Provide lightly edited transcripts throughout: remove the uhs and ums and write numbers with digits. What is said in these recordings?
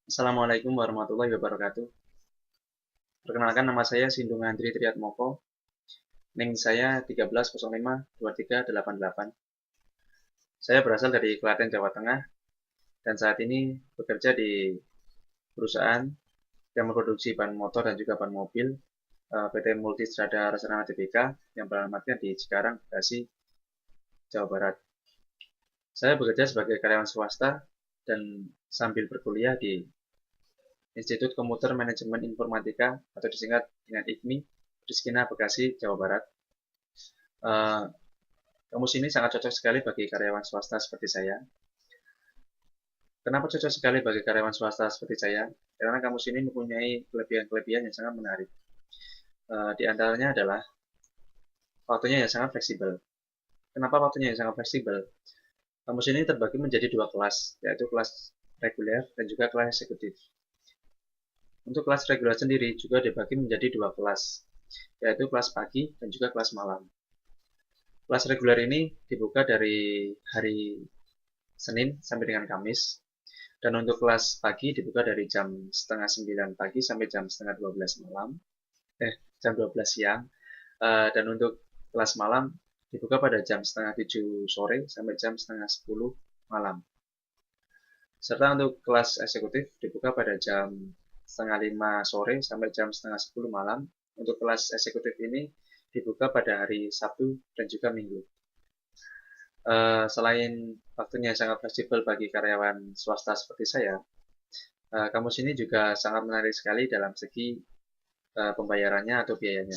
Assalamualaikum warahmatullahi wabarakatuh. Perkenalkan nama saya Sindung Andri Triatmoko. NIM saya 13052388. Saya berasal dari Klaten, Jawa Tengah dan saat ini bekerja di perusahaan yang memproduksi ban motor dan juga ban mobil PT Multistrada Rasana Tbk yang beralamatnya di Cikarang, Bekasi, Jawa Barat. Saya bekerja sebagai karyawan swasta dan sambil berkuliah di Institut Komputer Manajemen Informatika atau disingkat dengan IKMI, Rizkina, Bekasi, Jawa Barat. Uh, Kampus ini sangat cocok sekali bagi karyawan swasta seperti saya. Kenapa cocok sekali bagi karyawan swasta seperti saya? Karena kampus ini mempunyai kelebihan-kelebihan yang sangat menarik. Di antaranya adalah waktunya yang sangat fleksibel. Kenapa waktunya yang sangat fleksibel? Kampus ini terbagi menjadi dua kelas, yaitu kelas reguler dan juga kelas eksekutif. Untuk kelas reguler sendiri juga dibagi menjadi dua kelas, yaitu kelas pagi dan juga kelas malam. Kelas reguler ini dibuka dari hari Senin sampai dengan Kamis. Dan untuk kelas pagi dibuka dari jam setengah 9 pagi sampai jam setengah 12 malam. Jam 12 siang. Dan untuk kelas malam dibuka pada jam setengah 7 sore sampai jam setengah 10 malam. Serta untuk kelas eksekutif dibuka pada jam setengah 5 sore sampai jam setengah 10 malam. Untuk kelas eksekutif ini dibuka pada hari Sabtu dan juga Minggu. Selain waktunya sangat fleksibel bagi karyawan swasta seperti saya, kampus ini juga sangat menarik sekali dalam segi pembayarannya atau biayanya.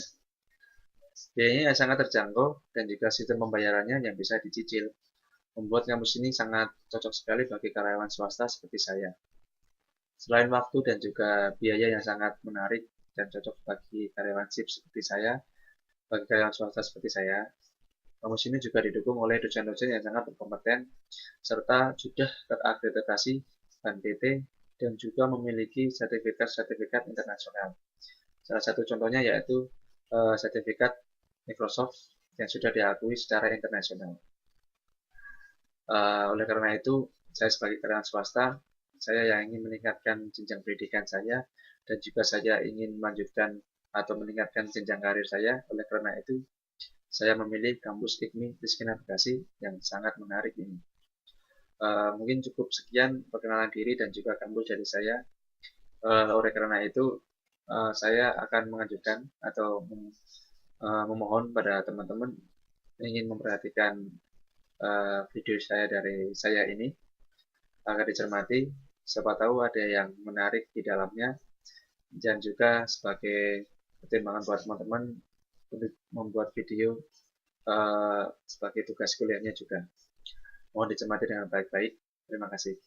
Biayanya yang sangat terjangkau dan juga sistem pembayarannya yang bisa dicicil, membuat kampus ini sangat cocok sekali bagi karyawan swasta seperti saya. Selain waktu dan juga biaya yang sangat menarik dan cocok bagi karyawan sip seperti saya, bagi karyawan swasta seperti saya, kampus ini juga didukung oleh dosen-dosen yang sangat berkompeten, serta sudah terakreditasi BAN-PT dan juga memiliki sertifikat-sertifikat internasional. Salah satu contohnya yaitu sertifikat Microsoft yang sudah diakui secara internasional. Oleh karena itu, saya sebagai karyawan swasta, saya yang ingin meningkatkan jenjang pendidikan saya dan juga saya ingin melanjutkan atau meningkatkan jenjang karir saya. Oleh karena itu, saya memilih kampus IKMI Rizkina Bekasi yang sangat menarik ini. Mungkin cukup sekian perkenalan diri dan juga kampus dari saya. Oleh karena itu, saya akan mengajukan atau memohon pada teman-teman ingin memperhatikan video saya dari saya ini agar dicermati. Siapa tahu ada yang menarik di dalamnya dan juga sebagai pertimbangan buat teman-teman untuk membuat video sebagai tugas kuliahnya juga. Mohon dicermati dengan baik-baik. Terima kasih.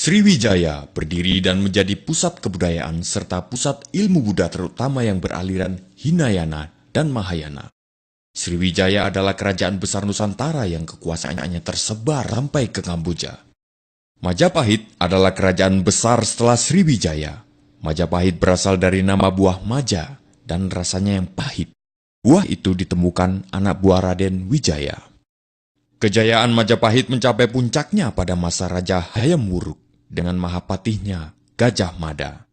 Sriwijaya berdiri dan menjadi pusat kebudayaan serta pusat ilmu Buddha terutama yang beraliran Hinayana dan Mahayana. Sriwijaya adalah kerajaan besar Nusantara yang kekuasaannya tersebar sampai ke Kamboja. Majapahit adalah kerajaan besar setelah Sriwijaya. Majapahit berasal dari nama buah maja dan rasanya yang pahit. Buah itu ditemukan anak buah Raden Wijaya. Kejayaan Majapahit mencapai puncaknya pada masa Raja Hayam Wuruk dengan mahapatihnya Gajah Mada.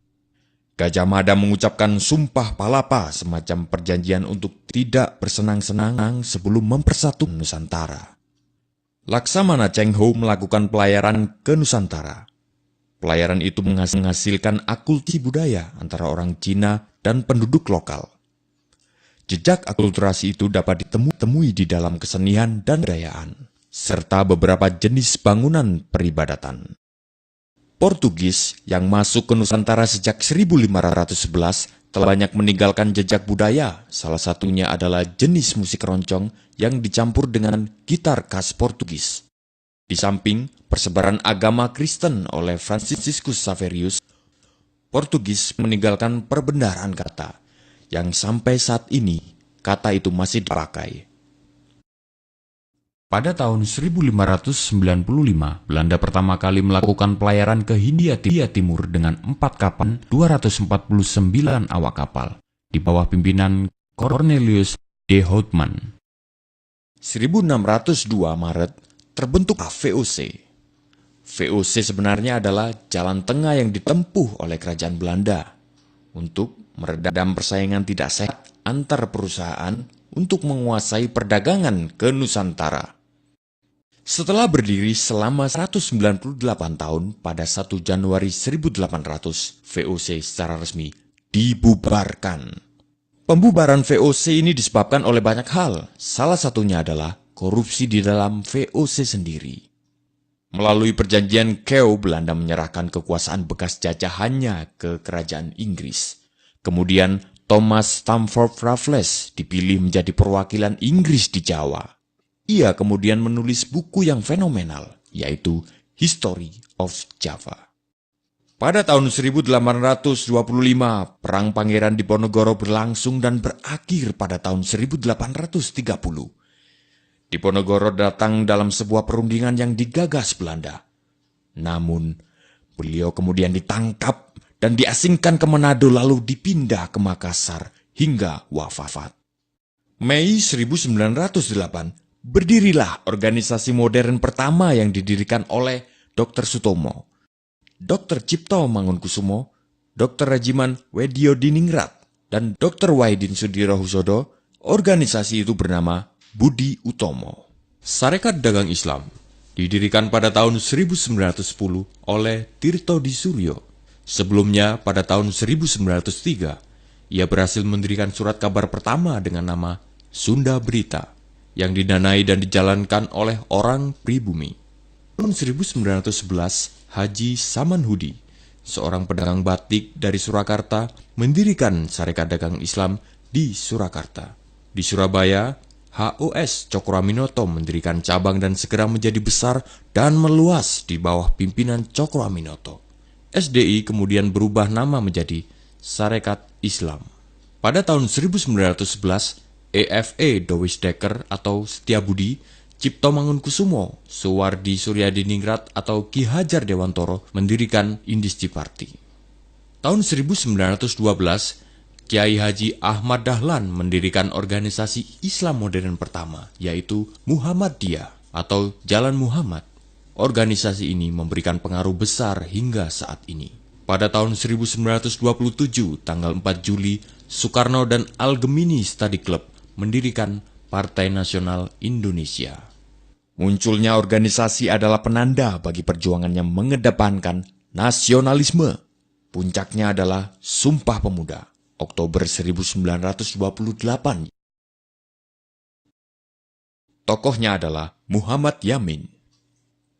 Gajah Mada mengucapkan sumpah palapa, semacam perjanjian untuk tidak bersenang-senang sebelum mempersatukan Nusantara. Laksamana Cheng Ho melakukan pelayaran ke Nusantara. Pelayaran itu menghasilkan akulturasi budaya antara orang Cina dan penduduk lokal. Jejak akulturasi itu dapat ditemui di dalam kesenian dan kebudayaan, serta beberapa jenis bangunan peribadatan. Portugis yang masuk ke Nusantara sejak 1511 telah banyak meninggalkan jejak budaya, salah satunya adalah jenis musik keroncong yang dicampur dengan gitar khas Portugis. Di samping persebaran agama Kristen oleh Franciscus Xaverius, Portugis meninggalkan perbendaharaan kata, yang sampai saat ini kata itu masih dipakai. Pada tahun 1595, Belanda pertama kali melakukan pelayaran ke Hindia Timur dengan 4 kapal 249 awak kapal di bawah pimpinan Cornelius de Houtman. 1602 Maret terbentuk VOC. VOC sebenarnya adalah jalan tengah yang ditempuh oleh kerajaan Belanda untuk meredam persaingan tidak sehat antar perusahaan untuk menguasai perdagangan ke Nusantara. Setelah berdiri selama 198 tahun, pada 1 Januari 1800, VOC secara resmi dibubarkan. Pembubaran VOC ini disebabkan oleh banyak hal, salah satunya adalah korupsi di dalam VOC sendiri. Melalui perjanjian Kew, Belanda menyerahkan kekuasaan bekas jajahannya ke kerajaan Inggris. Kemudian Thomas Stamford Raffles dipilih menjadi perwakilan Inggris di Jawa. Ia kemudian menulis buku yang fenomenal, yaitu History of Java. Pada tahun 1825, Perang Pangeran Diponegoro berlangsung dan berakhir pada tahun 1830. Diponegoro datang dalam sebuah perundingan yang digagas Belanda. Namun, beliau kemudian ditangkap dan diasingkan ke Manado lalu dipindah ke Makassar hingga wafat. Mei 1908, berdirilah organisasi modern pertama yang didirikan oleh Dr. Sutomo, Dr. Cipto Mangunkusumo, Dr. Rajiman Wediodiningrat, dan Dr. Wahidin Sudirohusodo. Organisasi itu bernama Budi Utomo. Sarekat Dagang Islam didirikan pada tahun 1910 oleh Tirto Di Suryo. Sebelumnya, pada tahun 1903, ia berhasil mendirikan surat kabar pertama dengan nama Sunda Berita, yang didanai dan dijalankan oleh orang pribumi. Tahun 1911, Haji Samanhudi, seorang pedagang batik dari Surakarta, mendirikan Sarekat Dagang Islam di Surakarta. Di Surabaya, HOS Cokroaminoto mendirikan cabang dan segera menjadi besar dan meluas di bawah pimpinan Cokroaminoto. SDI kemudian berubah nama menjadi Sarekat Islam. Pada tahun 1911, EFE Dowisdekker atau Setiabudi, Cipto Mangunkusumo, Suwardi Suryadiningrat atau Ki Hajar Dewantoro mendirikan Indisci Party. Tahun 1912, Kiai Haji Ahmad Dahlan mendirikan organisasi Islam modern pertama, yaitu Muhammadiyah atau Jalan Muhammad. Organisasi ini memberikan pengaruh besar hingga saat ini. Pada tahun 1927, tanggal 4 Juli, Soekarno dan Al-Gemini Study Club mendirikan Partai Nasional Indonesia. Munculnya organisasi adalah penanda bagi perjuangan yang mengedepankan nasionalisme. Puncaknya adalah Sumpah Pemuda, Oktober 1928. Tokohnya adalah Muhammad Yamin.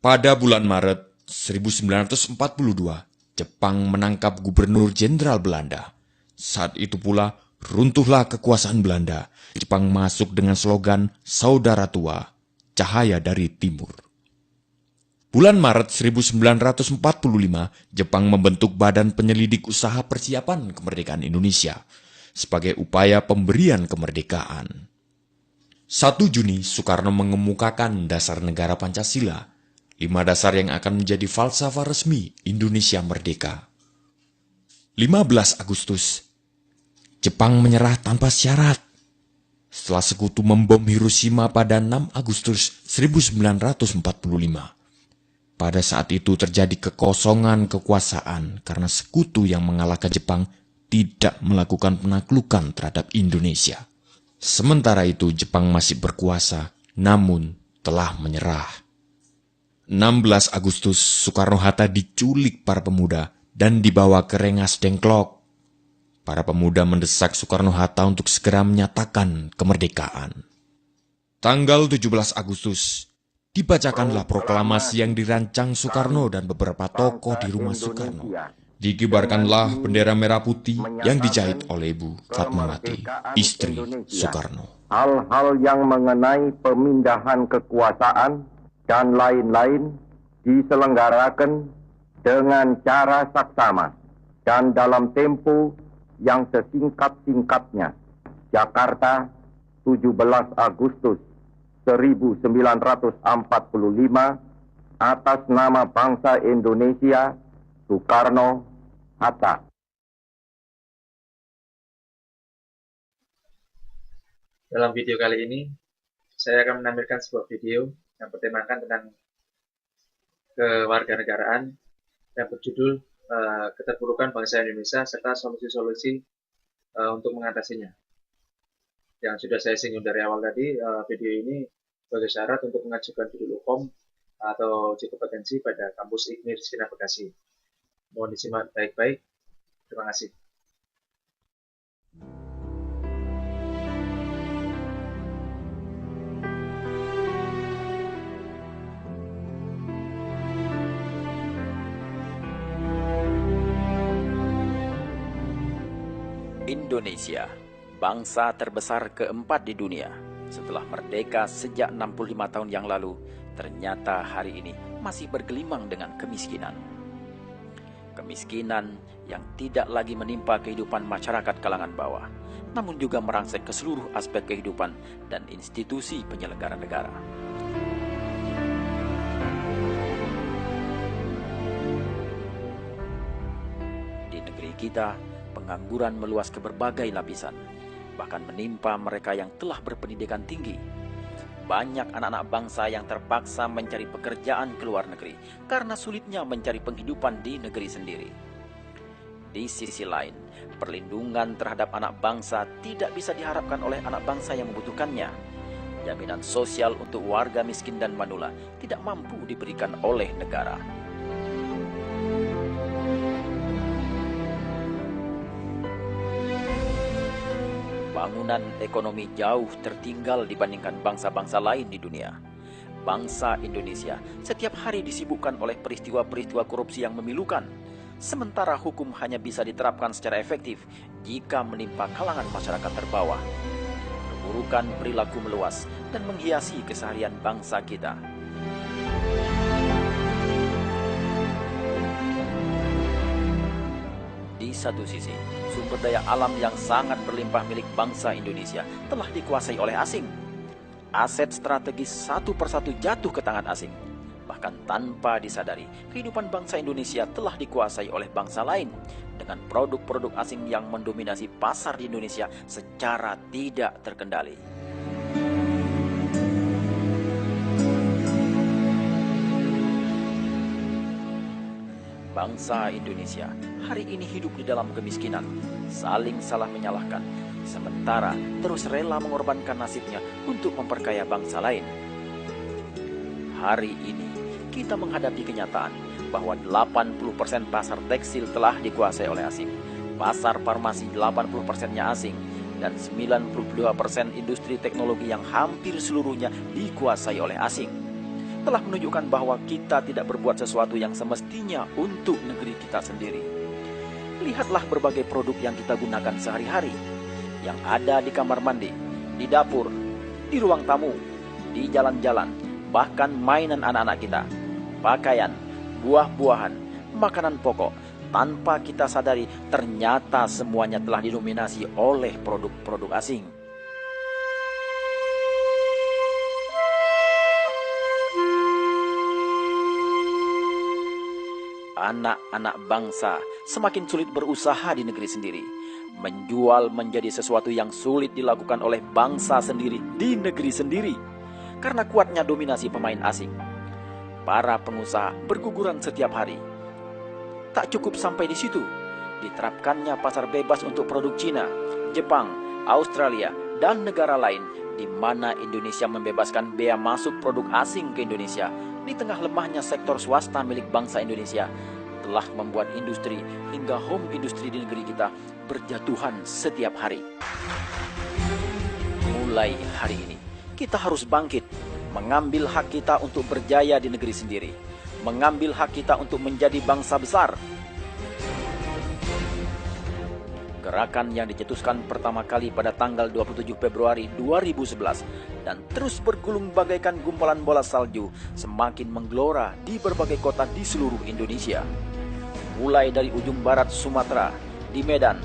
Pada bulan Maret 1942, Jepang menangkap Gubernur Jenderal Belanda. Saat itu pula, runtuhlah kekuasaan Belanda. Jepang masuk dengan slogan Saudara Tua, Cahaya dari Timur. Bulan Maret 1945, Jepang membentuk Badan Penyelidik Usaha Persiapan Kemerdekaan Indonesia sebagai upaya pemberian kemerdekaan. 1 Juni, Soekarno mengemukakan dasar negara Pancasila, 5 dasar yang akan menjadi falsafah resmi Indonesia merdeka. 15 Agustus, Jepang menyerah tanpa syarat. Setelah sekutu membom Hiroshima pada 6 Agustus 1945. Pada saat itu terjadi kekosongan kekuasaan karena sekutu yang mengalahkan Jepang tidak melakukan penaklukan terhadap Indonesia. Sementara itu Jepang masih berkuasa, namun telah menyerah. 16 Agustus, Soekarno-Hatta diculik para pemuda dan dibawa ke Rengas Dengklok. Para pemuda mendesak Soekarno-Hatta untuk segera menyatakan kemerdekaan. Tanggal 17 Agustus, dibacakanlah proklamasi yang dirancang Soekarno dan beberapa tokoh di rumah Soekarno. Dikibarkanlah bendera merah putih yang dijahit oleh Ibu Fatmawati, istri Soekarno. Hal-hal yang mengenai pemindahan kekuasaan dan lain-lain diselenggarakan dengan cara saksama dan dalam tempo yang sesingkat-singkatnya. Jakarta, 17 Agustus 1945, atas nama bangsa Indonesia, Soekarno-Hatta. Dalam video kali ini, saya akan menampilkan sebuah video yang bertemakan tentang kewarganegaraan yang berjudul Keterpurukan Bangsa Indonesia serta solusi-solusi untuk mengatasinya. Yang sudah saya singgung dari awal tadi, video ini sebagai syarat untuk mengajukan judul hukum atau uji kompetensi pada kampus IKMI Rizkina Bekasi. Mohon disimak baik-baik. Terima kasih. Indonesia, bangsa terbesar keempat di dunia. Setelah merdeka sejak 65 tahun yang lalu, ternyata hari ini masih bergelimang dengan kemiskinan. Kemiskinan yang tidak lagi menimpa kehidupan masyarakat kalangan bawah, namun juga merangsek ke seluruh aspek kehidupan dan institusi penyelenggara negara. Di negeri kita, pengangguran meluas ke berbagai lapisan, bahkan menimpa mereka yang telah berpendidikan tinggi. Banyak anak-anak bangsa yang terpaksa mencari pekerjaan ke luar negeri karena sulitnya mencari penghidupan di negeri sendiri. Di sisi lain, perlindungan terhadap anak bangsa tidak bisa diharapkan oleh anak bangsa yang membutuhkannya. Jaminan sosial untuk warga miskin dan manula tidak mampu diberikan oleh negara. Bangunan ekonomi jauh tertinggal dibandingkan bangsa-bangsa lain di dunia. Bangsa Indonesia setiap hari disibukkan oleh peristiwa-peristiwa korupsi yang memilukan, sementara hukum hanya bisa diterapkan secara efektif jika menimpa kalangan masyarakat terbawah. Keburukan perilaku meluas dan menghiasi keseharian bangsa kita. Di satu sisi, sumber daya alam yang sangat berlimpah milik bangsa Indonesia telah dikuasai oleh asing. Aset strategis satu persatu jatuh ke tangan asing. Bahkan tanpa disadari, kehidupan bangsa Indonesia telah dikuasai oleh bangsa lain dengan produk-produk asing yang mendominasi pasar di Indonesia secara tidak terkendali. Bangsa Indonesia hari ini hidup di dalam kemiskinan, saling salah menyalahkan, sementara terus rela mengorbankan nasibnya untuk memperkaya bangsa lain. Hari ini kita menghadapi kenyataan bahwa 80% pasar tekstil telah dikuasai oleh asing, pasar farmasi 80%-nya asing, dan 92% industri teknologi yang hampir seluruhnya dikuasai oleh asing. Telah menunjukkan bahwa kita tidak berbuat sesuatu yang semestinya untuk negeri kita sendiri. Lihatlah berbagai produk yang kita gunakan sehari-hari, yang ada di kamar mandi, di dapur, di ruang tamu, di jalan-jalan, bahkan mainan anak-anak kita. pakaian, buah-buahan, makanan pokok. Tanpa kita sadari, ternyata semuanya telah didominasi oleh produk-produk asing. Anak-anak bangsa semakin sulit berusaha di negeri sendiri. Menjual menjadi sesuatu yang sulit dilakukan oleh bangsa sendiri di negeri sendiri karena kuatnya dominasi pemain asing. Para pengusaha berguguran setiap hari. Tak cukup sampai di situ, diterapkannya pasar bebas untuk produk Cina, Jepang, Australia, dan negara lain di mana Indonesia membebaskan bea masuk produk asing ke Indonesia. Di tengah lemahnya sektor swasta milik bangsa Indonesia telah membuat industri hingga home industri di negeri kita berjatuhan setiap hari. Mulai hari ini, kita harus bangkit, mengambil hak kita untuk berjaya di negeri sendiri, mengambil hak kita untuk menjadi bangsa besar. Gerakan yang dicetuskan pertama kali pada tanggal 27 Februari 2011 dan terus bergulung bagaikan gumpalan bola salju semakin menggelora di berbagai kota di seluruh Indonesia. Mulai dari ujung barat Sumatera, di Medan,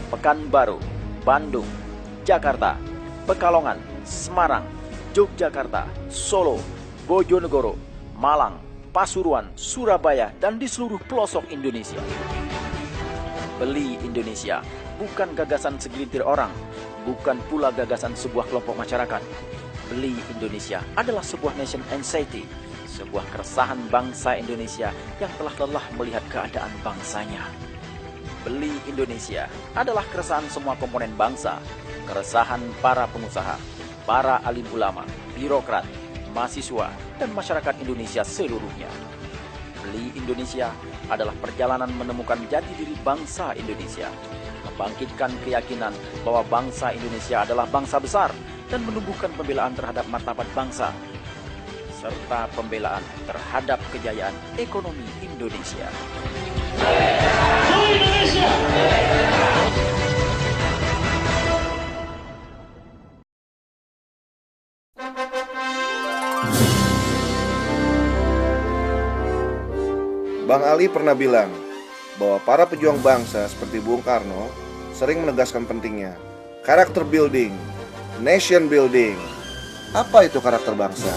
Pekanbaru, Bandung, Jakarta, Pekalongan, Semarang, Yogyakarta, Solo, Bojonegoro, Malang, Pasuruan, Surabaya, dan di seluruh pelosok Indonesia. Beli Indonesia bukan gagasan segelintir orang, bukan pula gagasan sebuah kelompok masyarakat. Beli Indonesia adalah sebuah nation anxiety, sebuah keresahan bangsa Indonesia yang telah lelah melihat keadaan bangsanya. Beli Indonesia adalah keresahan semua komponen bangsa, keresahan para pengusaha, para alim ulama, birokrat, mahasiswa, dan masyarakat Indonesia seluruhnya. Beli Indonesia adalah perjalanan menemukan jati diri bangsa Indonesia, membangkitkan keyakinan bahwa bangsa Indonesia adalah bangsa besar dan menumbuhkan pembelaan terhadap martabat bangsa, serta pembelaan terhadap kejayaan ekonomi Indonesia. Bang Ali pernah bilang bahwa para pejuang bangsa seperti Bung Karno sering menegaskan pentingnya karakter building, nation building. Apa itu karakter bangsa?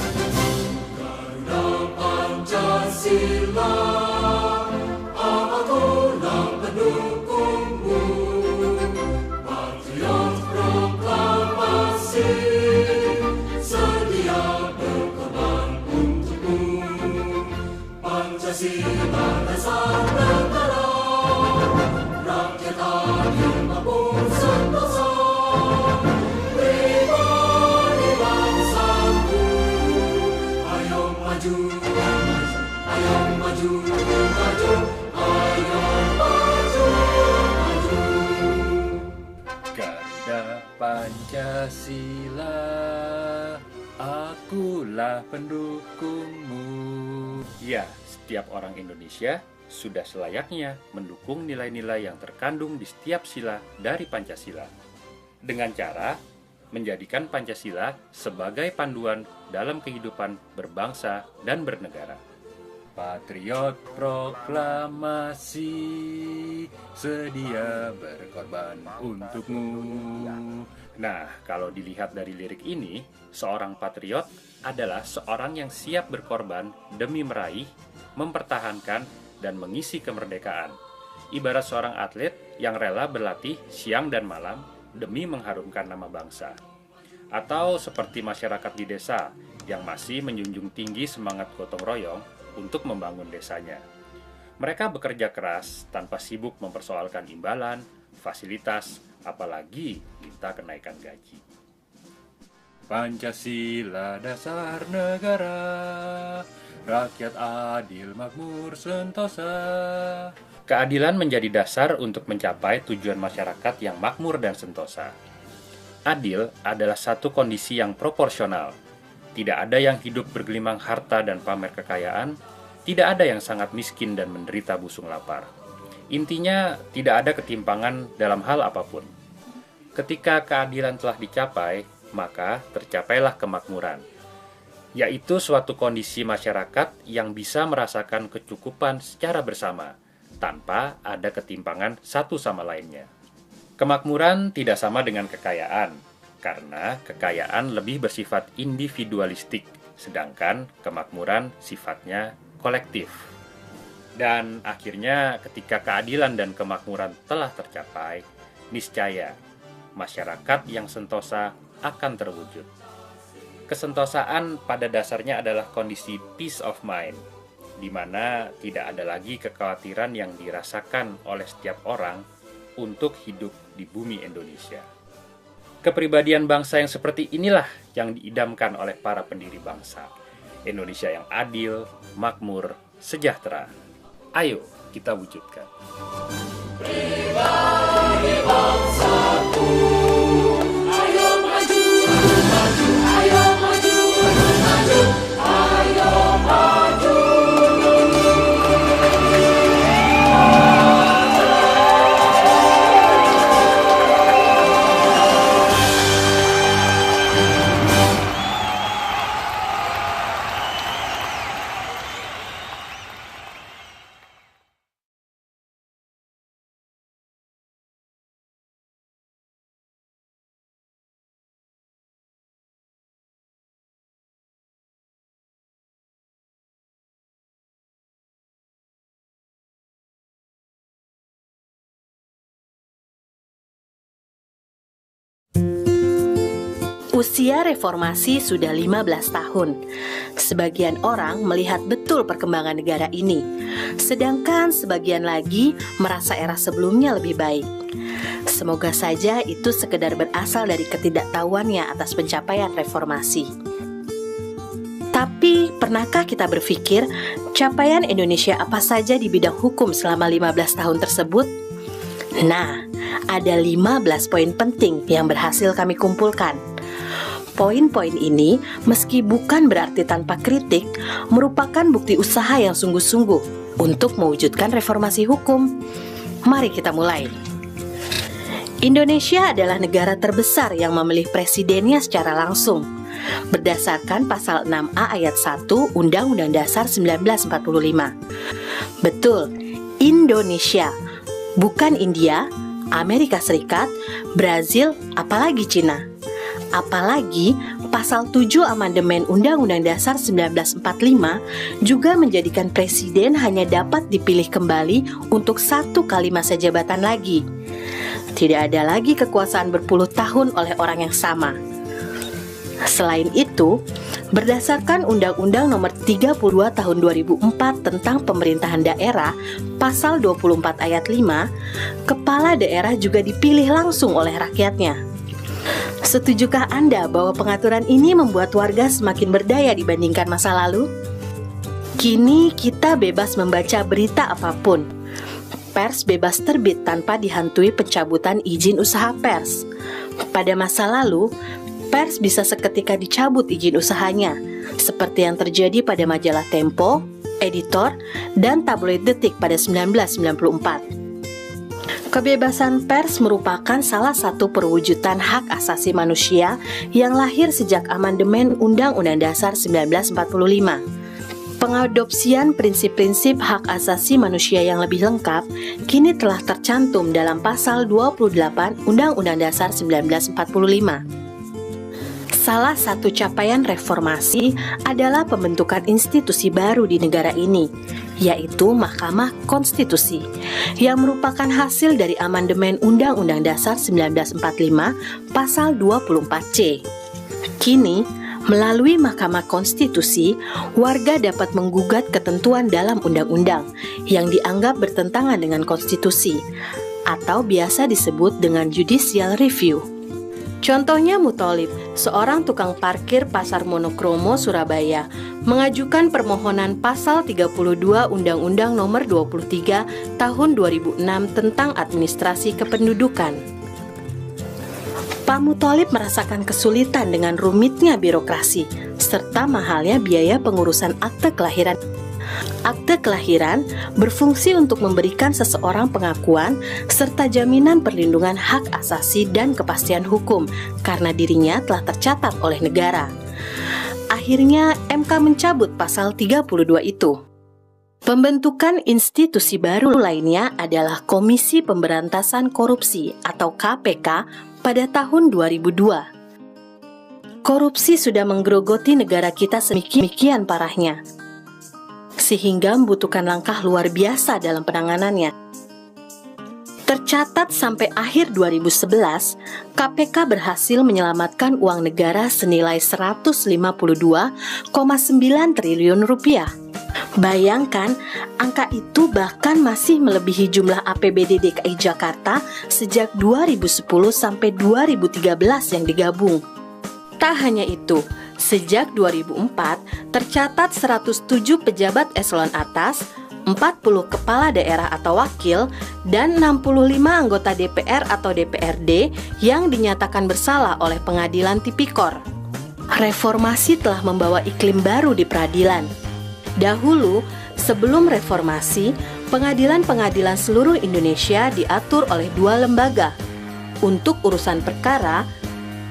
Garuda Pancasila, akulah pendukungmu. Ya, setiap orang Indonesia sudah selayaknya mendukung nilai-nilai yang terkandung di setiap sila dari Pancasila, dengan cara menjadikan Pancasila sebagai panduan dalam kehidupan berbangsa dan bernegara. Patriot proklamasi, sedia berkorban untukmu. Nah, kalau dilihat dari lirik ini, seorang patriot adalah seorang yang siap berkorban demi meraih, mempertahankan, dan mengisi kemerdekaan. Ibarat seorang atlet yang rela berlatih siang dan malam demi mengharumkan nama bangsa. Atau seperti masyarakat di desa yang masih menjunjung tinggi semangat gotong royong untuk membangun desanya. Mereka bekerja keras tanpa sibuk mempersoalkan imbalan, fasilitas, apalagi minta kenaikan gaji. Pancasila dasar negara, rakyat adil makmur sentosa. Keadilan menjadi dasar untuk mencapai tujuan masyarakat yang makmur dan sentosa. Adil adalah satu kondisi yang proporsional. Tidak ada yang hidup bergelimang harta dan pamer kekayaan, tidak ada yang sangat miskin dan menderita busung lapar. Intinya, tidak ada ketimpangan dalam hal apapun. Ketika keadilan telah dicapai, maka tercapailah kemakmuran. yaitu suatu kondisi masyarakat yang bisa merasakan kecukupan secara bersama, tanpa ada ketimpangan satu sama lainnya. Kemakmuran tidak sama dengan kekayaan, karena kekayaan lebih bersifat individualistik, sedangkan kemakmuran sifatnya kolektif. Dan akhirnya ketika keadilan dan kemakmuran telah tercapai, niscaya masyarakat yang sentosa akan terwujud. Kesentosaan pada dasarnya adalah kondisi peace of mind, di mana tidak ada lagi kekhawatiran yang dirasakan oleh setiap orang untuk hidup di bumi Indonesia. Kepribadian bangsa yang seperti inilah yang diidamkan oleh para pendiri bangsa. Indonesia yang adil, makmur, sejahtera. Ayo kita wujudkan. Pribadi bangsaku, ayo maju, maju, ayo maju, maju, ayo maju. Usia reformasi sudah 15 tahun. Sebagian orang melihat betul perkembangan negara ini, sedangkan sebagian lagi merasa era sebelumnya lebih baik. Semoga saja itu sekedar berasal dari ketidaktahuannya atas pencapaian reformasi. Tapi, pernahkah kita berpikir capaian Indonesia apa saja di bidang hukum selama 15 tahun tersebut? Nah, ada 15 poin penting yang berhasil kami kumpulkan. Poin-poin ini, meski bukan berarti tanpa kritik, merupakan bukti usaha yang sungguh-sungguh untuk mewujudkan reformasi hukum. Mari kita mulai. Indonesia adalah negara terbesar yang memilih presidennya secara langsung, berdasarkan pasal 6A ayat 1 Undang-Undang Dasar 1945. Betul, Indonesia, bukan India, Amerika Serikat, Brazil, apalagi Cina. Apalagi pasal 7 amandemen Undang-Undang Dasar 1945 juga menjadikan presiden hanya dapat dipilih kembali untuk 1 kali masa jabatan lagi. Tidak ada lagi kekuasaan berpuluh tahun oleh orang yang sama. Selain itu, berdasarkan Undang-Undang Nomor 32 Tahun 2004 tentang Pemerintahan Daerah, pasal 24 ayat 5, kepala daerah juga dipilih langsung oleh rakyatnya. Setujukah Anda bahwa pengaturan ini membuat warga semakin berdaya dibandingkan masa lalu? Kini kita bebas membaca berita apapun. Pers bebas terbit tanpa dihantui pencabutan izin usaha pers. Pada masa lalu, pers bisa seketika dicabut izin usahanya, seperti yang terjadi pada majalah Tempo, Editor, dan tabloid Detik pada 1994. Kebebasan pers merupakan salah satu perwujudan hak asasi manusia yang lahir sejak amandemen Undang-Undang Dasar 1945. Pengadopsian prinsip-prinsip hak asasi manusia yang lebih lengkap kini telah tercantum dalam pasal 28 Undang-Undang Dasar 1945. Salah satu capaian reformasi adalah pembentukan institusi baru di negara ini, yaitu Mahkamah Konstitusi, yang merupakan hasil dari amandemen Undang-Undang Dasar 1945 pasal 24C. Kini, melalui Mahkamah Konstitusi, warga dapat menggugat ketentuan dalam undang-undang yang dianggap bertentangan dengan konstitusi, atau biasa disebut dengan judicial review. Contohnya Mutholib, seorang tukang parkir Pasar Monokromo, Surabaya, mengajukan permohonan pasal 32 Undang-Undang Nomor 23 Tahun 2006 tentang administrasi kependudukan. Pak Mutholib merasakan kesulitan dengan rumitnya birokrasi, serta mahalnya biaya pengurusan akte kelahiran. Akte kelahiran berfungsi untuk memberikan seseorang pengakuan serta jaminan perlindungan hak asasi dan kepastian hukum karena dirinya telah tercatat oleh negara. Akhirnya MK mencabut pasal 32 itu. Pembentukan institusi baru lainnya adalah Komisi Pemberantasan Korupsi atau KPK pada tahun 2002. Korupsi sudah menggerogoti negara kita sedemikian parahnya, sehingga membutuhkan langkah luar biasa dalam penanganannya. Tercatat sampai akhir 2011, KPK berhasil menyelamatkan uang negara senilai 152,9 triliun rupiah. Bayangkan, angka itu bahkan masih melebihi jumlah APBD DKI Jakarta sejak 2010 sampai 2013 yang digabung. Tak hanya itu, sejak 2004 tercatat 107 pejabat eselon atas, 40 kepala daerah atau wakil, dan 65 anggota DPR atau DPRD yang dinyatakan bersalah oleh pengadilan tipikor. Reformasi telah membawa iklim baru di peradilan. Dahulu, sebelum reformasi, pengadilan-pengadilan seluruh Indonesia diatur oleh dua lembaga. Untuk urusan perkara,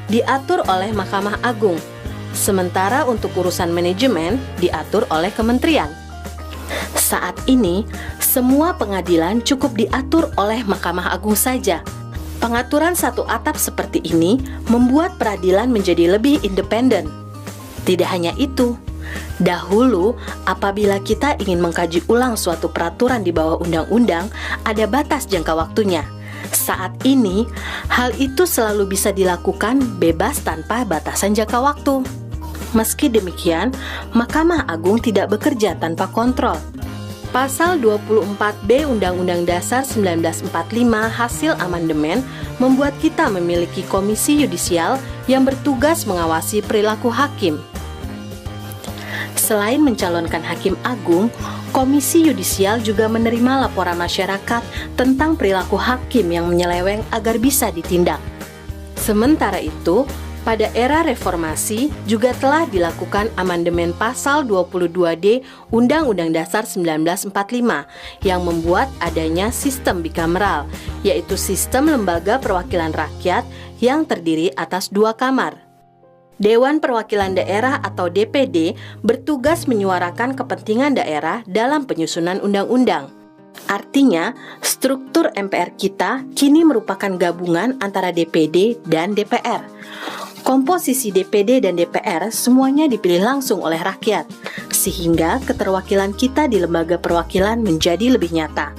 diatur oleh Mahkamah Agung, sementara untuk urusan manajemen diatur oleh kementerian. Saat ini, semua pengadilan cukup diatur oleh Mahkamah Agung saja. Pengaturan satu atap seperti ini membuat peradilan menjadi lebih independen. Tidak hanya itu, dahulu apabila kita ingin mengkaji ulang suatu peraturan di bawah undang-undang, ada batas jangka waktunya. Saat ini, hal itu selalu bisa dilakukan bebas tanpa batasan jangka waktu. Meski demikian, Mahkamah Agung tidak bekerja tanpa kontrol. Pasal 24B Undang-Undang Dasar 1945 hasil amandemen membuat kita memiliki komisi yudisial yang bertugas mengawasi perilaku hakim. Selain mencalonkan hakim agung, Komisi Yudisial juga menerima laporan masyarakat tentang perilaku hakim yang menyeleweng agar bisa ditindak. Sementara itu, pada era reformasi juga telah dilakukan amandemen pasal 22D Undang-Undang Dasar 1945 yang membuat adanya sistem bikameral, yaitu sistem lembaga perwakilan rakyat yang terdiri atas dua kamar. Dewan Perwakilan Daerah atau DPD bertugas menyuarakan kepentingan daerah dalam penyusunan undang-undang. Artinya, struktur MPR kita kini merupakan gabungan antara DPD dan DPR. Komposisi DPD dan DPR semuanya dipilih langsung oleh rakyat, sehingga keterwakilan kita di lembaga perwakilan menjadi lebih nyata.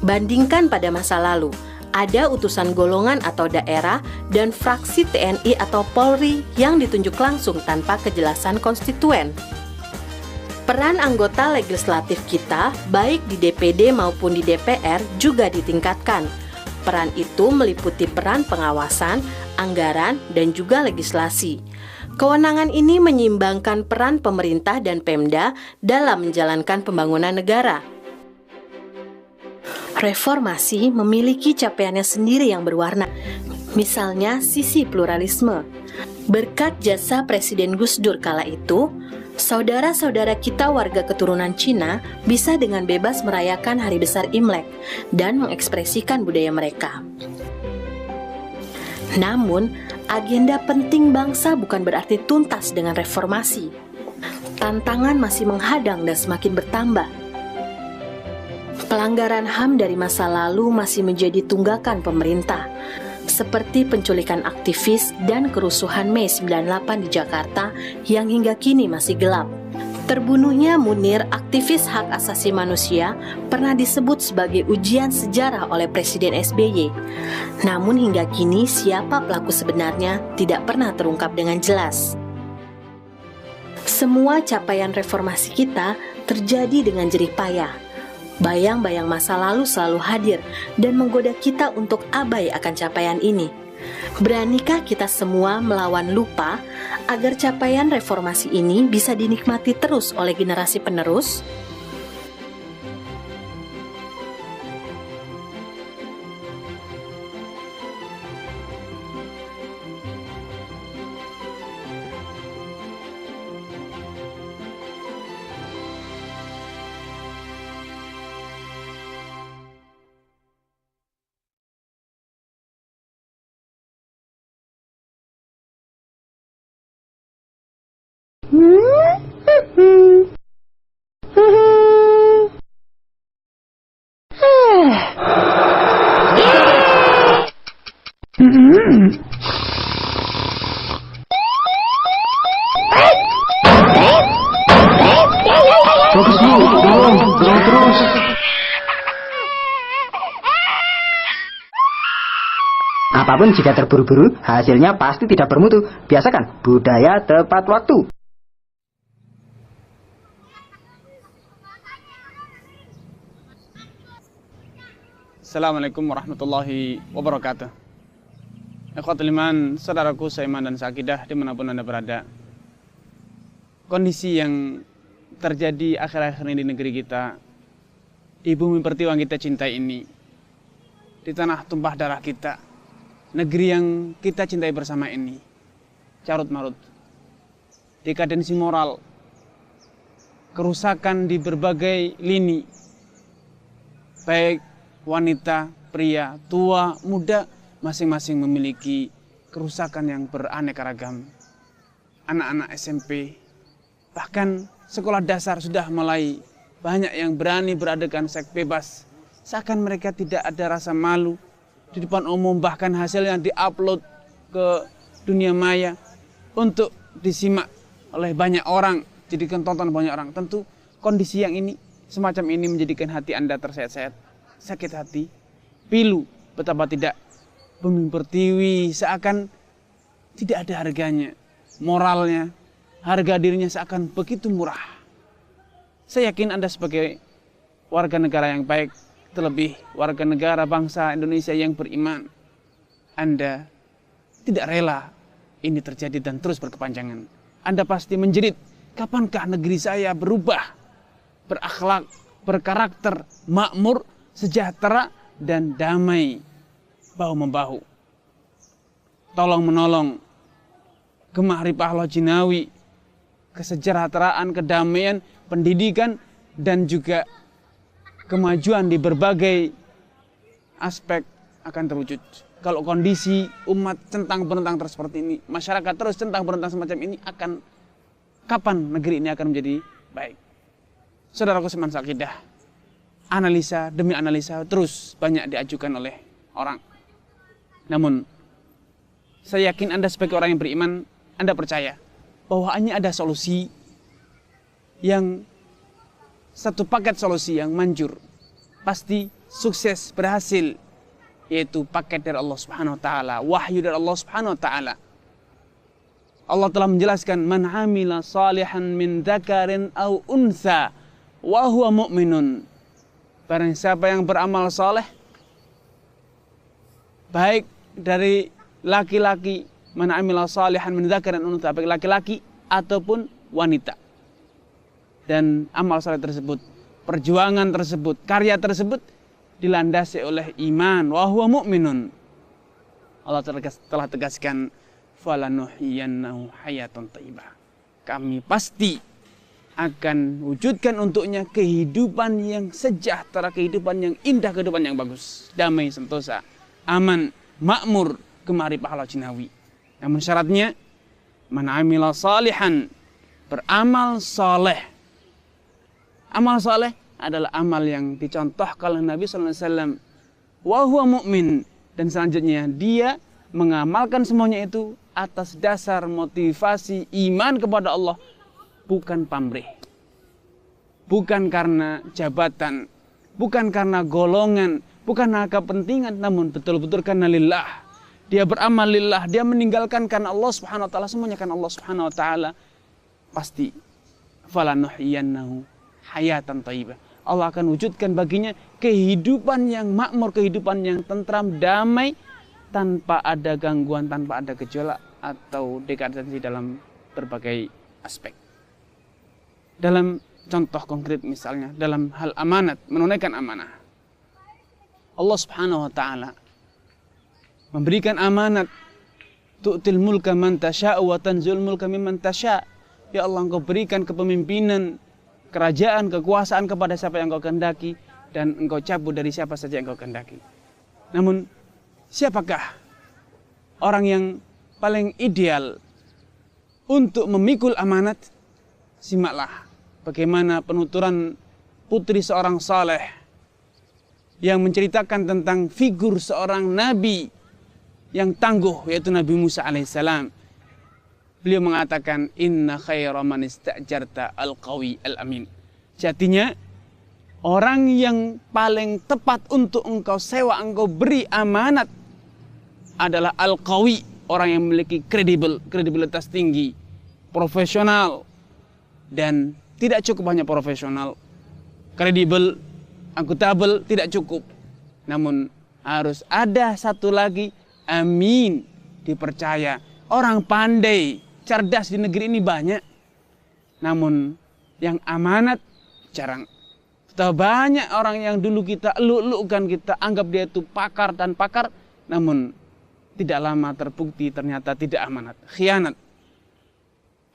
Bandingkan pada masa lalu, ada utusan golongan atau daerah dan fraksi TNI atau Polri yang ditunjuk langsung tanpa kejelasan konstituen. Peran anggota legislatif kita, baik di DPD maupun di DPR, juga ditingkatkan. Peran itu meliputi peran pengawasan, anggaran, dan juga legislasi. Kewenangan ini menyeimbangkan peran pemerintah dan Pemda dalam menjalankan pembangunan negara. Reformasi memiliki capaiannya sendiri yang berwarna. Misalnya sisi pluralisme. Berkat jasa Presiden Gus Dur kala itu, saudara-saudara kita warga keturunan Cina bisa dengan bebas merayakan hari besar Imlek dan mengekspresikan budaya mereka. Namun, agenda penting bangsa bukan berarti tuntas dengan reformasi. Tantangan masih menghadang dan semakin bertambah. Pelanggaran HAM dari masa lalu masih menjadi tunggakan pemerintah, seperti penculikan aktivis dan kerusuhan Mei 98 di Jakarta yang hingga kini masih gelap. Terbunuhnya Munir, aktivis hak asasi manusia, pernah disebut sebagai ujian sejarah oleh Presiden SBY. Namun hingga kini siapa pelaku sebenarnya tidak pernah terungkap dengan jelas. Semua capaian reformasi kita terjadi dengan jerih payah. Bayang-bayang masa lalu selalu hadir dan menggoda kita untuk abai akan capaian ini. Beranikah kita semua melawan lupa agar capaian reformasi ini bisa dinikmati terus oleh generasi penerus? Bagus Bu, dorong terus. Apapun jika terburu-buru, hasilnya pasti tidak bermutu. Biasakan budaya tepat waktu. Assalamualaikum warahmatullahi wabarakatuh. Ikhwatul iman, saudaraku seiman dan seakidah dimanapun Anda berada. Kondisi yang terjadi akhir-akhir ini di negeri kita, di bumi pertiwi yang kita cintai ini, di tanah tumpah darah kita, negeri yang kita cintai bersama ini, carut marut, dekadensi moral, kerusakan di berbagai lini, baik wanita, pria, tua, muda, masing-masing memiliki kerusakan yang beraneka ragam. Anak-anak SMP, bahkan sekolah dasar sudah mulai banyak yang berani beradegan seks bebas. Seakan mereka tidak ada rasa malu di depan umum, bahkan hasilnya diupload ke dunia maya untuk disimak oleh banyak orang, jadikan tonton banyak orang. Tentu kondisi yang ini, semacam ini menjadikan hati Anda tersayat-sayat, sakit hati, pilu, betapa tidak. Bumi pertiwi seakan tidak ada harganya, moralnya, harga dirinya seakan begitu murah. Saya yakin Anda sebagai warga negara yang baik, terlebih warga negara bangsa Indonesia yang beriman, Anda tidak rela ini terjadi dan terus berkepanjangan. Anda pasti menjerit, kapankah negeri saya berubah, berakhlak, berkarakter, makmur, sejahtera, dan damai, bahu-membahu, tolong menolong, gemah ripah lojinawi, kesejahteraan, kedamaian, pendidikan, dan juga kemajuan di berbagai aspek akan terwujud. Kalau kondisi umat centang-berentang terus seperti ini, masyarakat terus centang-berentang semacam ini, akan kapan negeri ini akan menjadi baik? Saudaraku seiman seakidah, analisa demi analisa terus banyak diajukan oleh orang. Namun, saya yakin Anda sebagai orang yang beriman, Anda percaya bahwa hanya ada solusi yang satu paket solusi yang manjur, pasti sukses, berhasil, yaitu paket dari Allah Subhanahu wa taala, wahyu dari Allah Subhanahu wa taala. Allah telah menjelaskan, man amila salihan min dzakarin aw untha wa huwa mu'minun. Barang siapa yang beramal saleh, baik dari laki-laki, man amila salihan min dzakarin aw untha, baik laki-laki ataupun wanita. Dan amal saleh tersebut, perjuangan tersebut, karya tersebut dilandasi oleh iman, wa huwa mu'minun. Allah telah tegaskan, falanuhyiyannahu hayatan thayyibah. Kami pasti akan wujudkan untuknya kehidupan yang sejahtera, kehidupan yang indah, kehidupan yang bagus, damai, sentosa, aman, makmur, gemah ripah lojinawi. Namun syaratnya, man amila salihan, beramal saleh. Amal saleh adalah amal yang dicontohkan oleh Nabi SAW. Wa huwa mu'min. Dan selanjutnya dia mengamalkan semuanya itu atas dasar motivasi iman kepada Allah. Bukan pamrih. Bukan karena jabatan. Bukan karena golongan. Bukan karena kepentingan. Namun betul-betul karena lillah. Dia beramal lillah. Dia meninggalkan karena Allah Subhanahu wa ta'ala. Semuanya karena Allah Subhanahu wa ta'ala. Pasti. Falanuhyiyannahu hayatan thayyibah. Allah akan wujudkan baginya kehidupan yang makmur, kehidupan yang tentram, damai, tanpa ada gangguan, tanpa ada gejolak atau dekadensi dalam berbagai aspek. Dalam contoh konkret misalnya, dalam hal amanat, menunaikan amanah. Allah Subhanahu wa ta'ala memberikan amanat, tu'til mulka man tasya' wa tanzul mulka mimman tasya'. Ya Allah, Engkau berikan kepemimpinan, kerajaan, kekuasaan kepada siapa yang Engkau kehendaki, dan Engkau cabut dari siapa saja yang Engkau kehendaki. Namun, siapakah orang yang paling ideal untuk memikul amanat? Simaklah bagaimana penuturan putri seorang saleh yang menceritakan tentang figur seorang nabi yang tangguh, yaitu Nabi Musa alaihissalam. Beliau mengatakan, inna khaira man ista'jarta al-qawi al-amin. Jadinya orang yang paling tepat untuk engkau sewa, engkau beri amanat adalah al-qawi, orang yang memiliki kredibilitas tinggi, profesional, dan tidak cukup hanya profesional, kredibel, akuntabel, tidak cukup. Namun harus ada satu lagi, amin, dipercaya. Orang pandai, cerdas di negeri ini banyak, namun yang amanat jarang. Betapa banyak orang yang dulu kita eluk-elukkan, kita anggap dia itu pakar dan pakar, namun tidak lama terbukti ternyata tidak amanat, khianat.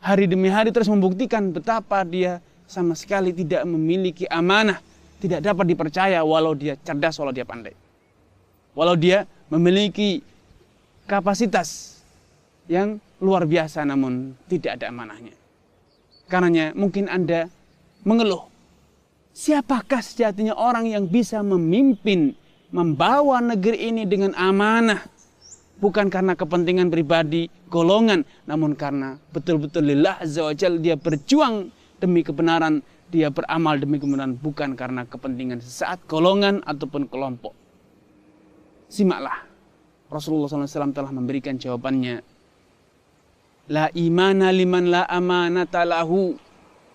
Hari demi hari terus membuktikan betapa dia sama sekali tidak memiliki amanah, tidak dapat dipercaya walau dia cerdas, walau dia pandai, walau dia memiliki kapasitas yang luar biasa, namun tidak ada amanahnya. Karenanya mungkin Anda mengeluh, siapakah sejatinya orang yang bisa memimpin, membawa negeri ini dengan amanah? Bukan karena kepentingan pribadi, golongan, namun karena betul-betul lillah azza wa jalla, dia berjuang demi kebenaran, dia beramal demi kebenaran, bukan karena kepentingan sesaat, golongan, ataupun kelompok. Simaklah, Rasulullah SAW telah memberikan jawabannya. La imana liman la amanata lahu.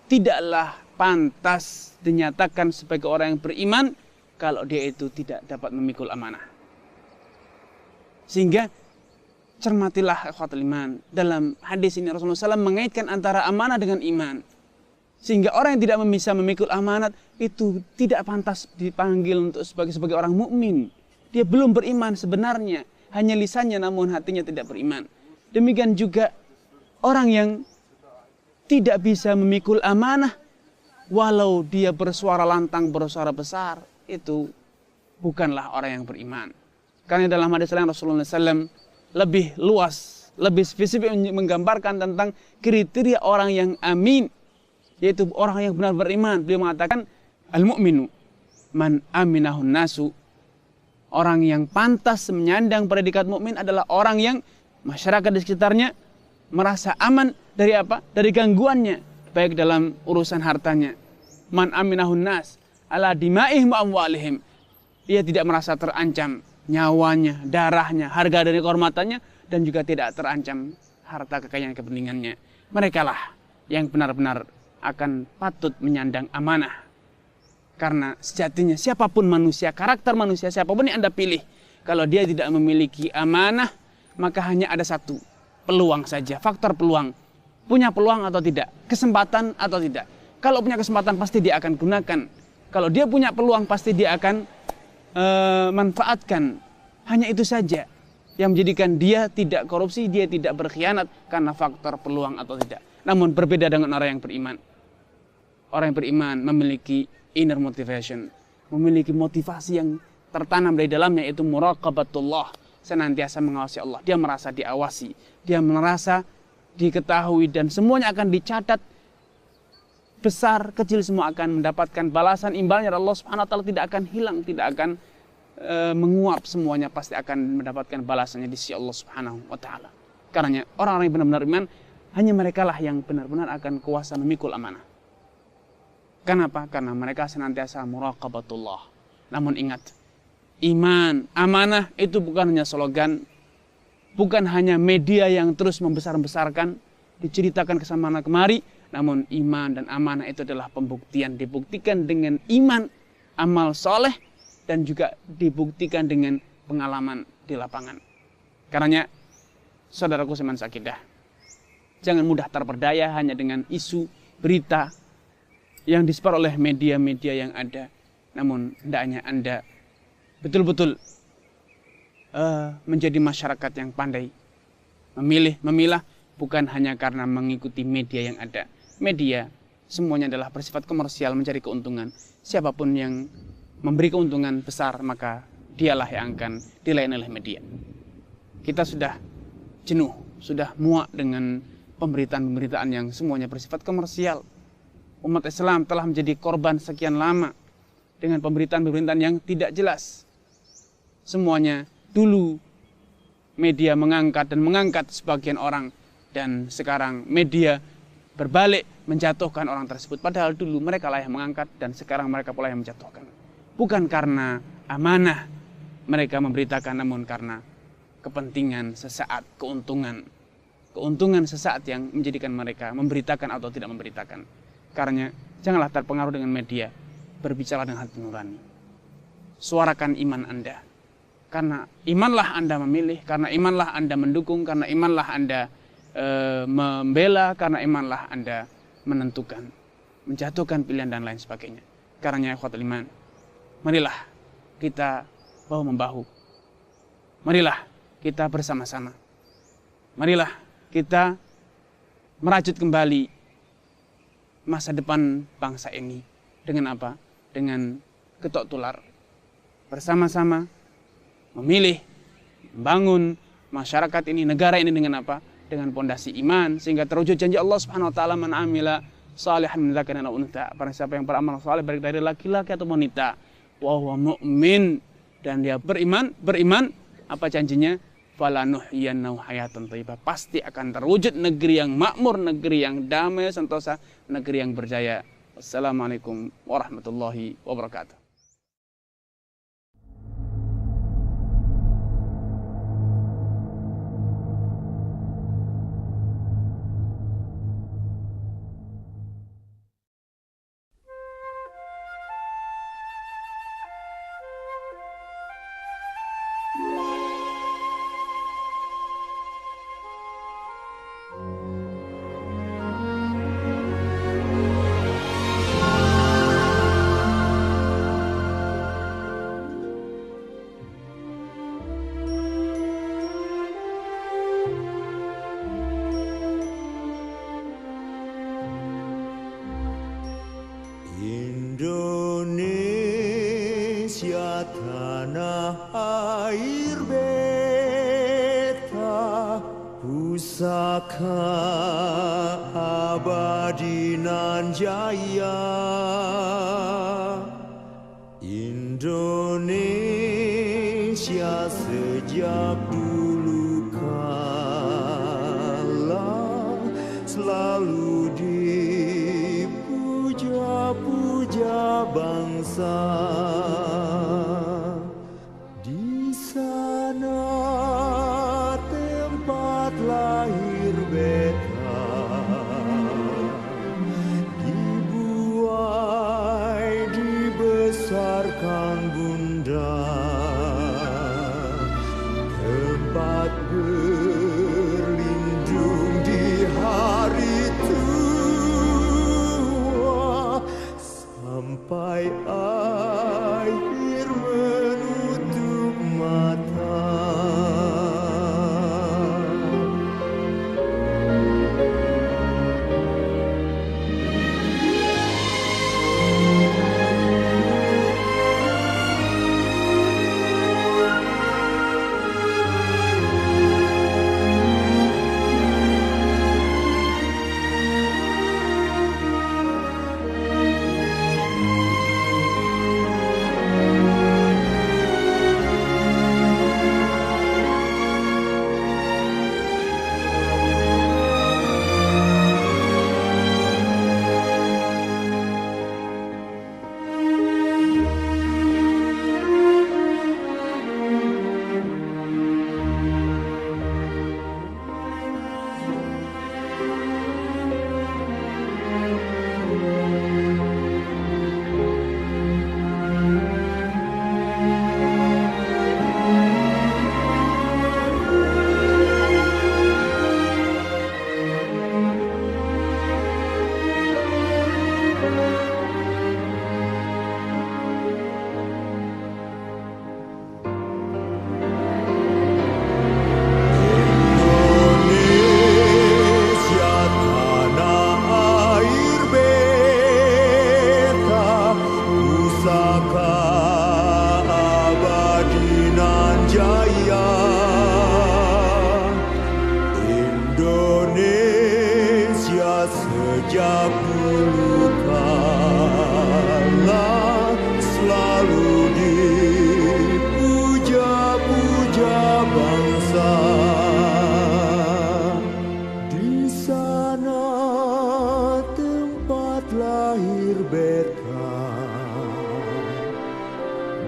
Tidaklah pantas dinyatakan sebagai orang yang beriman kalau dia itu tidak dapat memikul amanah. Sehingga cermatilah ikhwatul iman. Dalam hadis ini Rasulullah SAW mengaitkan antara amanah dengan iman. Sehingga orang yang tidak bisa memikul amanat itu tidak pantas dipanggil untuk sebagai orang mukmin. Dia belum beriman sebenarnya, hanya lisannya namun hatinya tidak beriman. Demikian juga orang yang tidak bisa memikul amanah, walau dia bersuara lantang, bersuara besar, itu bukanlah orang yang beriman. Karena dalam hadis lain Rasulullah SAW lebih luas, lebih spesifik menggambarkan tentang kriteria orang yang amin, yaitu orang yang benar beriman. Beliau mengatakan, al-mu'minu man aminahun nasu. Orang yang pantas menyandang predikat mukmin adalah orang yang masyarakat di sekitarnya merasa aman dari apa? Dari gangguannya, baik dalam urusan hartanya. Man aminahun nas ala dima'ihim wa amwalihim. Dia tidak merasa terancam nyawanya, darahnya, harga dan kehormatannya, dan juga tidak terancam harta kekayaan kepentingannya. Mereka lah yang benar-benar akan patut menyandang amanah. Karena sejatinya siapapun manusia, karakter manusia siapapun yang Anda pilih, kalau dia tidak memiliki amanah, maka hanya ada satu, peluang saja, faktor peluang. Punya peluang atau tidak, kesempatan atau tidak. Kalau punya kesempatan pasti dia akan gunakan. Kalau dia punya peluang pasti dia akan manfaatkan. Hanya itu saja yang menjadikan dia tidak korupsi, dia tidak berkhianat karena faktor peluang atau tidak. Namun berbeda dengan orang yang beriman. Orang yang beriman memiliki inner motivation, memiliki motivasi yang tertanam dari dalamnya, yaitu muraqabatullah, senantiasa mengawasi Allah. Dia merasa diawasi, dia merasa diketahui, dan semuanya akan dicatat, besar kecil semua akan mendapatkan balasan imbalnya. Allah Subhanahu wa taala tidak akan hilang, tidak akan menguap, semuanya pasti akan mendapatkan balasannya di sisi Allah Subhanahu wa taala. Karena orang-orang yang benar-benar iman, hanya merekalah yang benar-benar akan kuasa memikul amanah. Kenapa? Karena mereka senantiasa muraqabatullah. Namun ingat, iman, amanah itu bukan hanya slogan, bukan hanya media yang terus membesar-besarkan, diceritakan ke sana kemari, namun iman dan amanah itu adalah pembuktian, dibuktikan dengan iman, amal soleh, dan juga dibuktikan dengan pengalaman di lapangan. Karenanya, saudaraku seman sakidah, jangan mudah terperdaya hanya dengan isu, berita, yang disebar oleh media-media yang ada. Namun hendaknya Anda betul-betul menjadi masyarakat yang pandai memilah, bukan hanya karena mengikuti media yang ada. Media semuanya adalah bersifat komersial, mencari keuntungan. Siapapun yang memberi keuntungan besar, maka dialah yang akan dilayani oleh media. Kita sudah jenuh, sudah muak dengan pemberitaan-pemberitaan yang semuanya bersifat komersial. Umat Islam telah menjadi korban sekian lama dengan pemberitaan-pemberitaan yang tidak jelas. Semuanya dulu media mengangkat dan mengangkat sebagian orang, dan sekarang media berbalik menjatuhkan orang tersebut. Padahal dulu mereka lah yang mengangkat dan sekarang mereka pula yang menjatuhkan. Bukan karena amanah mereka memberitakan, namun karena kepentingan sesaat, keuntungan sesaat yang menjadikan mereka memberitakan atau tidak memberitakan. Karena janganlah terpengaruh dengan media, berbicara dengan hati nurani. Suarakan iman Anda. Karena imanlah Anda memilih, karena imanlah Anda mendukung, karena imanlah Anda membela, karena imanlah Anda menentukan, menjatuhkan pilihan dan lain sebagainya. Karena ikhwatul iman, marilah kita bahu-membahu. Marilah kita bersama-sama. Marilah kita merajut kembali masa depan bangsa ini. Dengan apa? Dengan ketok tular. Bersama-sama memilih, membangun masyarakat ini, negara ini dengan apa? Dengan pondasi iman, sehingga terwujud janji Allah Subhanahu wa taala, man amila salihan min dzakarin aw untha. Barang siapa yang beramal saleh baik dari laki-laki atau wanita, wa huwa mu'min, dan dia beriman, apa janjinya? Falanuhyiyannahu hayatan thayyibah. Pasti akan terwujud negeri yang makmur, negeri yang damai sentosa, negeri yang berjaya. Wassalamualaikum warahmatullahi wabarakatuh. Indonesia tanah air beta, pusaka abadi nan jaya. Indonesia sejak dulu kala selalu dipuja-puja bangsa. Di sana tempat lahir beta, dibuai dibesarkan bunda, tempat berlindung di hari tua, sampai akhir menutup mata.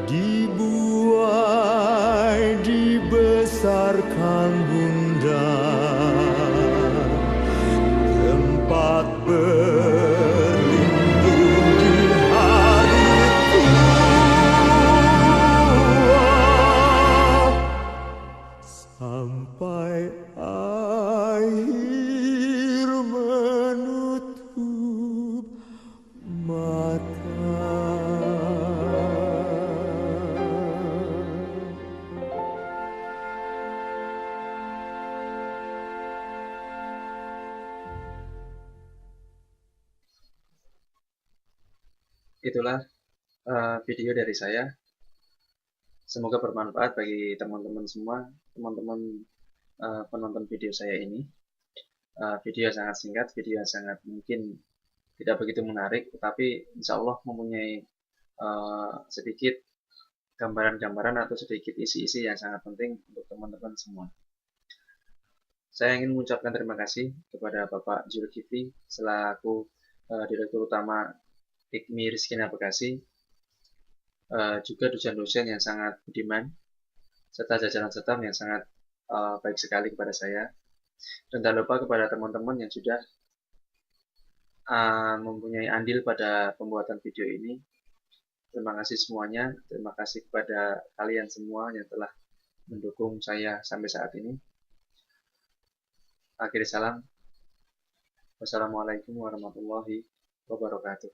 dibuai dibesarkan bunda, tempat berlindung di hari tua, sampai akhir menutup mata. Itulah video dari saya. Semoga bermanfaat bagi teman-teman semua, teman-teman penonton video saya ini. Video yang sangat singkat, video yang sangat mungkin tidak begitu menarik, tetapi insya Allah mempunyai sedikit gambaran-gambaran atau sedikit isi-isi yang sangat penting untuk teman-teman semua. Saya ingin mengucapkan terima kasih kepada Bapak Zulkifli selaku Direktur Utama IKMI Rizkina Bekasi, juga dosen-dosen yang sangat budiman, serta jajaran staff yang sangat baik sekali kepada saya. Dan tak lupa kepada teman-teman yang sudah mempunyai andil pada pembuatan video ini. Terima kasih semuanya, terima kasih kepada kalian semua yang telah mendukung saya sampai saat ini. Akhir salam. Wassalamualaikum warahmatullahi wabarakatuh.